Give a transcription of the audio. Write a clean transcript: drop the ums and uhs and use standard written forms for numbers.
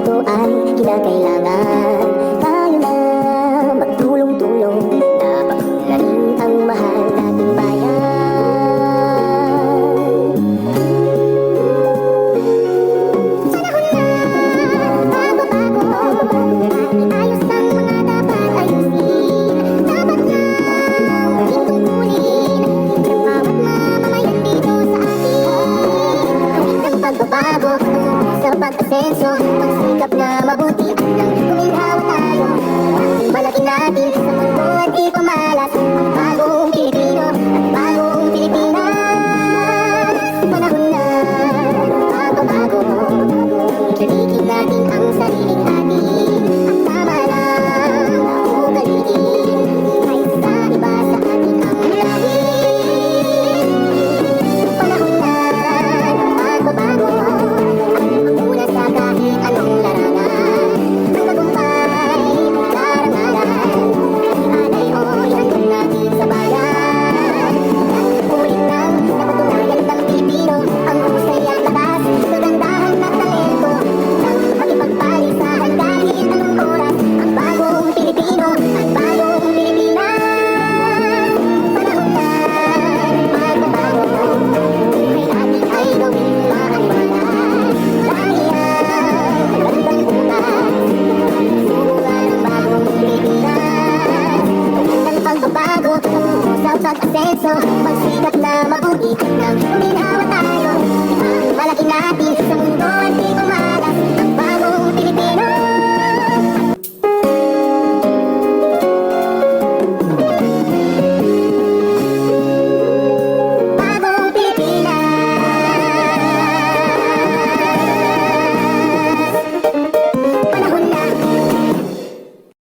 ito ay kinakailangan. Tayo na magtulong-tulong na paunlarin ang mahal nating bayan. Ayos ang mga dapat ayusin. Dapat na muling tungkulin ng bawat mamamayan dito sa atin. Gawin ang pagbabago sa pag-asenso, pagsikap na mabuti nang kuminhawa tayo. Balagin natin sa mundo at ipamalas ang bagong Pilipino at bagong Pilipinas. Panahon na magbabago, ikalikin natin ang sarili